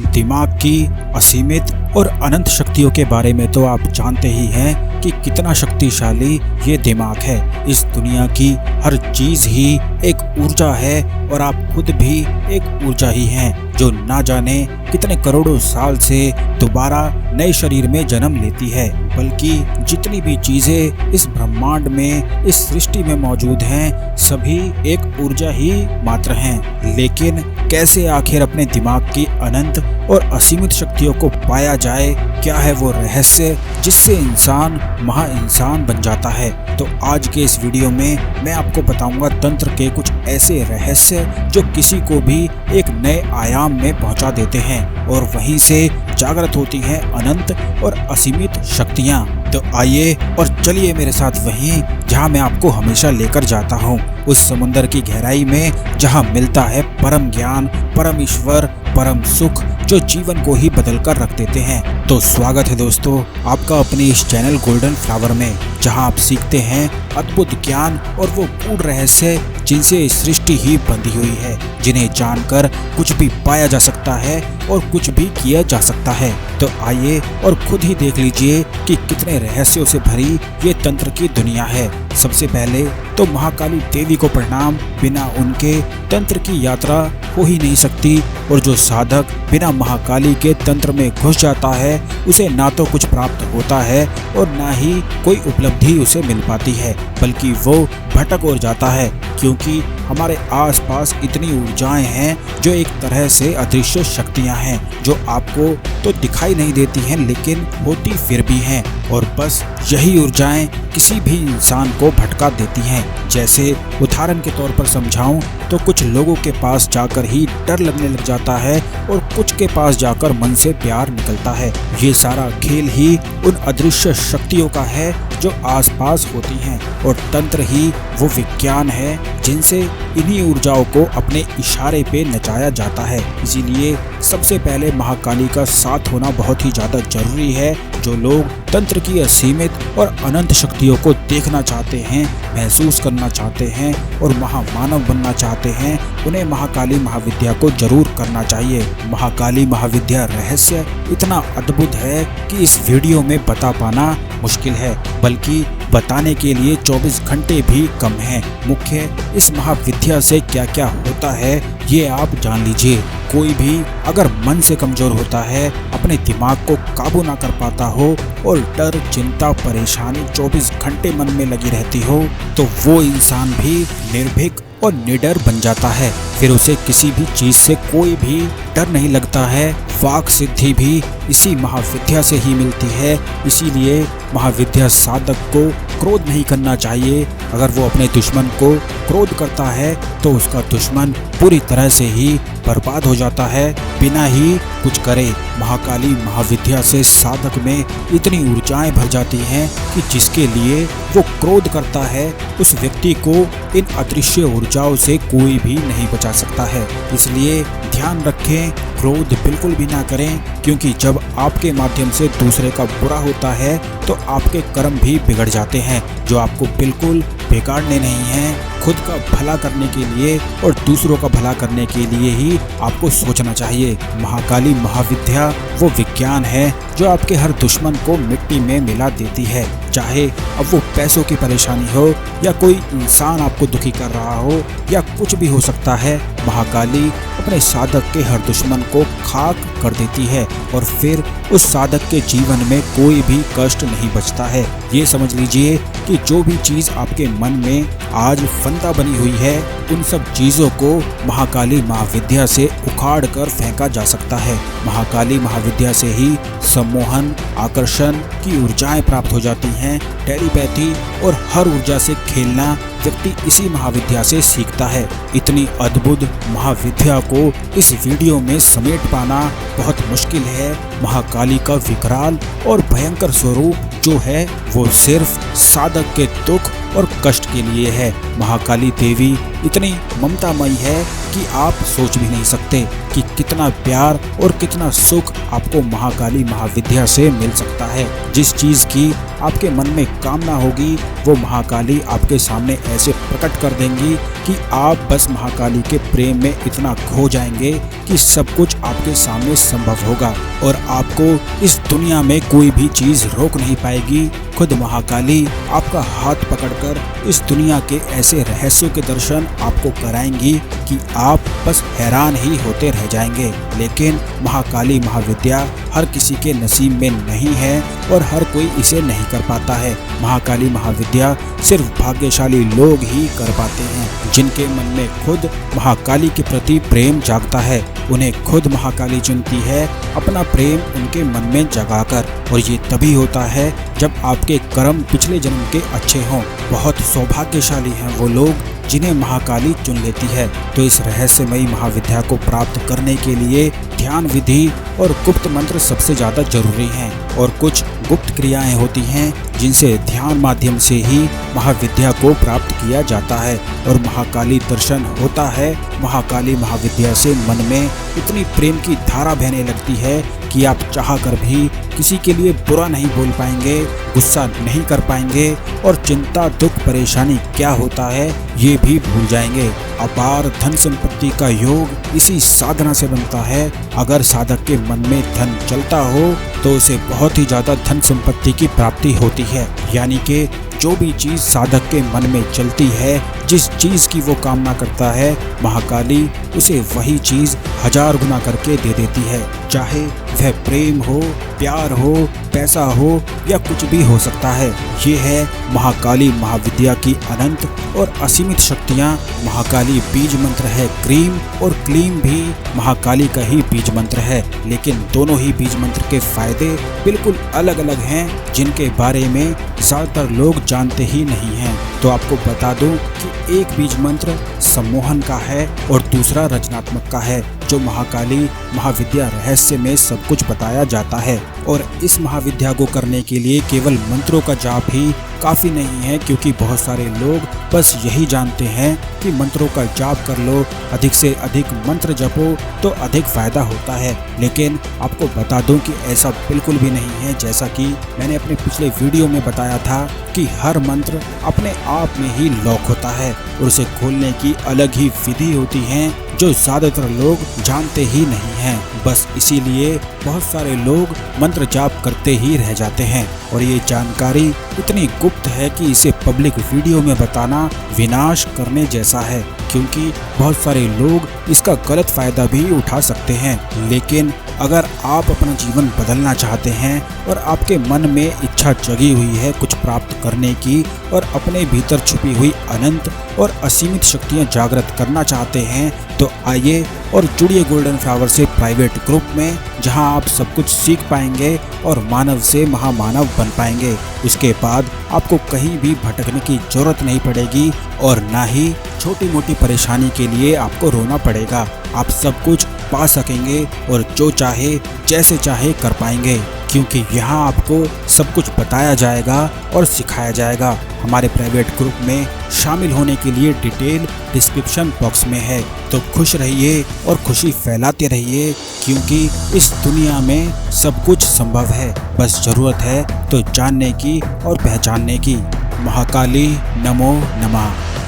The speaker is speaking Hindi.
दिमाग की असीमित और अनंत शक्तियों के बारे में तो आप जानते ही हैं कि कितना शक्तिशाली ये दिमाग है। इस दुनिया की हर चीज ही एक ऊर्जा है और आप खुद भी एक ऊर्जा ही हैं जो ना जाने कितने करोड़ों साल से दोबारा नए शरीर में जन्म लेती है। बल्कि जितनी भी चीजें इस ब्रह्मांड में, इस सृष्टि में मौजूद हैं, सभी एक ऊर्जा ही मात्र हैं। लेकिन कैसे आखिर अपने दिमाग की अनंत और असीमित शक्तियों को पाया जाए? क्या है वो रहस्य जिससे इंसान महा इंसान बन जाता है? तो आज के इस वीडियो में मैं आपको बताऊंगा तंत्र के कुछ ऐसे रहस्य जो किसी को भी एक नए आयाम में पहुंचा देते हैं और वहीं से जागृत होती हैं अनंत और असीमित शक्तियां। तो आइए और चलिए मेरे साथ वहीं जहां मैं आपको हमेशा लेकर जाता हूं, उस समुंदर की गहराई में जहां मिलता है परम ज्ञान, परम ईश्वर, परम सुख जो जीवन को ही बदल कर रख देते हैं। तो स्वागत है दोस्तों आपका अपने इस चैनल गोल्डन फ्लावर में, जहां आप सीखते हैं अद्भुत ज्ञान और वो गूढ़ रहस्य जिनसे सृष्टि ही बंधी हुई है, जिन्हें जानकर कुछ भी पाया जा सकता है और कुछ भी किया जा सकता है। तो आइए और खुद ही देख लीजिए कि कितने रहस्यों से भरी ये तंत्र की दुनिया है। सबसे पहले तो महाकाली देवी को प्रणाम। बिना उनके तंत्र की यात्रा हो ही नहीं सकती और जो साधक बिना महाकाली के तंत्र में घुस जाता है उसे ना तो कुछ प्राप्त होता है और ना ही कोई उपलब्धि उसे मिल पाती है, बल्कि वो भटक और जाता है। क्योंकि हमारे आसपास इतनी ऊर्जाएं हैं जो एक तरह से अदृश्य शक्तियां हैं जो आपको तो दिखाई नहीं देती हैं लेकिन होती फिर भी हैं, और बस यही ऊर्जाएं किसी भी इंसान को भटका देती हैं। जैसे उदाहरण के तौर पर समझाऊं तो कुछ लोगों के पास जाकर ही डर लगने लग जाता है और कुछ के पास जाकर मन से प्यार निकलता है। ये सारा खेल ही उन अदृश्य शक्तियों का है जो आसपास होती हैं, और तंत्र ही वो विज्ञान है जिनसे इन्हीं ऊर्जाओं को अपने इशारे पे नचाया जाता है। इसीलिए सबसे पहले महाकाली का साथ होना बहुत ही ज्यादा जरूरी है। जो लोग तंत्र की असीमित और अनंत शक्तियों को देखना चाहते हैं, महसूस करना चाहते हैं और महामानव बनना चाहते हैं, उन्हें महाकाली महाविद्या को जरूर करना चाहिए। महाकाली महाविद्या रहस्य इतना अद्भुत है कि इस वीडियो में बता पाना मुश्किल है, बल्कि बताने के लिए 24 घंटे भी कम हैं। मुख्य इस महाविद्या से क्या क्या होता है ये आप जान लीजिए। कोई भी अगर मन से कमजोर होता है, अपने दिमाग को काबू ना कर पाता हो और डर, चिंता, परेशानी 24 घंटे मन में लगी रहती हो, तो वो इंसान भी निर्भीक और निडर बन जाता है। फिर उसे किसी भी चीज से कोई भी डर नहीं लगता है। वाक सिद्धि भी इसी महाविद्या से ही मिलती है। इसीलिए महाविद्या साधक को क्रोध नहीं करना चाहिए। अगर वो अपने दुश्मन को क्रोध करता है तो उसका दुश्मन पूरी तरह से ही बर्बाद हो जाता है बिना ही कुछ करे। महाकाली महाविद्या से साधक में इतनी ऊर्जाएं भर जाती हैं कि जिसके लिए वो क्रोध करता है उस व्यक्ति को इन अदृश्य ऊर्जाओं से कोई भी नहीं बचा सकता है। इसलिए ध्यान रखें, क्रोध बिल्कुल भी ना करें, क्योंकि जब आपके माध्यम से दूसरे का बुरा होता है तो आपके कर्म भी बिगड़ जाते हैं जो आपको बिल्कुल बिगाड़ने नहीं हैं। खुद का भला करने के लिए और दूसरों का भला करने के लिए ही आपको सोचना चाहिए। महाकाली महाविद्या वो विज्ञान है जो आपके हर दुश्मन को मिट्टी में मिला देती है। चाहे अब वो पैसों की परेशानी हो या कोई इंसान आपको दुखी कर रहा हो या कुछ भी हो सकता है, महाकाली अपने साधक के हर दुश्मन को खाक कर देती है और फिर उस साधक के जीवन में कोई भी कष्ट नहीं बचता है। ये समझ लीजिए कि जो भी चीज आपके मन में आज फंदा बनी हुई है, उन सब चीजों को महाकाली महाविद्या से उखाड़ कर फेंका जा सकता है। महाकाली महाविद्या से ही सम्मोहन, आकर्षण की ऊर्जाएं प्राप्त हो जाती हैं। टेलीपैथी और हर ऊर्जा से खेलना व्यक्ति इसी महाविद्या से सीखता है। इतनी अद्भुत महाविद्या को इस वीडियो में समेट पाना बहुत मुश्किल है। महाकाली का विकराल और भयंकर स्वरूप जो है वो सिर्फ साधक के दुख और कष्ट के लिए है। महाकाली देवी इतनी ममतामयी है कि आप सोच भी नहीं सकते कि कितना प्यार और कितना सुख आपको महाकाली महाविद्या से मिल सकता है। जिस चीज की आपके मन में कामना होगी वो महाकाली आपके सामने ऐसे प्रकट कर देंगी कि आप बस महाकाली के प्रेम में इतना खो जाएंगे कि सब कुछ आपके सामने संभव होगा और आपको इस दुनिया में कोई भी चीज रोक नहीं पाएगी। खुद महाकाली आपका हाथ पकड़कर इस दुनिया के ऐसे रहस्यों के दर्शन आपको कराएंगी कि आप बस हैरान ही होते रह जाएंगे। लेकिन महाकाली महाविद्या हर किसी के नसीब में नहीं है और हर कोई इसे नहीं कर पाता है। महाकाली महाविद्या सिर्फ भाग्यशाली लोग ही कर पाते हैं, जिनके मन में खुद महाकाली के प्रति प्रेम जागता है। उन्हें खुद महाकाली चुनती है अपना प्रेम उनके मन में जगाकर, और ये तभी होता है जब आपके कर्म पिछले जन्म के अच्छे हों। बहुत सौभाग्यशाली हैं वो लोग जिन्हें महाकाली चुन लेती है। तो इस रहस्यमयी महाविद्या को प्राप्त करने के लिए ध्यान विधि और गुप्त मंत्र सबसे ज्यादा जरूरी हैं, और कुछ गुप्त क्रियाएं होती हैं जिनसे ध्यान माध्यम से ही महाविद्या को प्राप्त किया जाता है और महाकाली दर्शन होता है। महाकाली महाविद्या से मन में इतनी प्रेम की धारा बहने लगती है कि आप चाह कर भी किसी के लिए बुरा नहीं बोल पाएंगे, गुस्सा नहीं कर पाएंगे और चिंता दुख परेशानी क्या होता है ये भी भूल जाएंगे। अपार धन संपत्ति का योग इसी साधना से बनता है। अगर साधक के मन में धन चलता हो तो उसे बहुत ही ज्यादा धन संपत्ति की प्राप्ति होती है। यानी कि जो भी चीज साधक के मन में चलती है, जिस चीज की वो कामना करता है, महाकाली उसे वही चीज 1000 गुना करके दे देती है। चाहे वह प्रेम हो, प्यार हो, पैसा हो या कुछ भी हो सकता है। ये है महाकाली महाविद्या की अनंत और असीमित शक्तियाँ। महाकाली बीज मंत्र है क्रीम, और क्लीम भी महाकाली का ही बीज मंत्र है, लेकिन दोनों ही बीज मंत्र के फायदे बिल्कुल अलग अलग हैं, जिनके बारे में ज्यादातर लोग जानते ही नहीं हैं। तो आपको बता दूं कि एक बीज मंत्र सम्मोहन का है और दूसरा रचनात्मक का है, जो महाकाली महाविद्या रहस्य में सब कुछ बताया जाता है। और इस महाविद्या को करने के लिए केवल मंत्रों का जाप ही काफ़ी नहीं है, क्योंकि बहुत सारे लोग बस यही जानते हैं कि मंत्रों का जाप कर लो, अधिक से अधिक मंत्र जपो तो अधिक फायदा होता है। लेकिन आपको बता दूं कि ऐसा बिल्कुल भी नहीं है। जैसा कि मैंने अपने पिछले वीडियो में बताया था कि हर मंत्र अपने आप में ही लॉक होता है और उसे खोलने की अलग ही विधि होती है, जो ज्यादातर लोग जानते ही नहीं हैं। बस इसीलिए बहुत सारे लोग मंत्र जाप करते ही रह जाते हैं, और ये जानकारी इतनी गुप्त है कि इसे पब्लिक वीडियो में बताना विनाश करने जैसा है, क्योंकि बहुत सारे लोग इसका गलत फायदा भी उठा सकते हैं। लेकिन अगर आप अपना जीवन बदलना चाहते हैं और आपके मन में इच्छा जगी हुई है कुछ प्राप्त करने की, और अपने भीतर छुपी हुई अनंत और असीमित शक्तियां जागृत करना चाहते हैं, तो आइए और जुड़िए गोल्डन फ्लावर से प्राइवेट ग्रुप में, जहां आप सब कुछ सीख पाएंगे और मानव से महामानव बन पाएंगे। उसके बाद आपको कहीं भी भटकने की जरूरत नहीं पड़ेगी और ना ही छोटी मोटी परेशानी के लिए आपको रोना पड़ेगा। आप सब कुछ पा सकेंगे और जो चाहे जैसे चाहे कर पाएंगे, क्योंकि यहाँ आपको सब कुछ बताया जाएगा और सिखाया जाएगा। हमारे प्राइवेट ग्रुप में शामिल होने के लिए डिटेल डिस्क्रिप्शन बॉक्स में है। तो खुश रहिए और खुशी फैलाते रहिए, क्योंकि इस दुनिया में सब कुछ संभव है, बस जरूरत है तो जानने की और पहचानने की। महाकाली नमो नमः।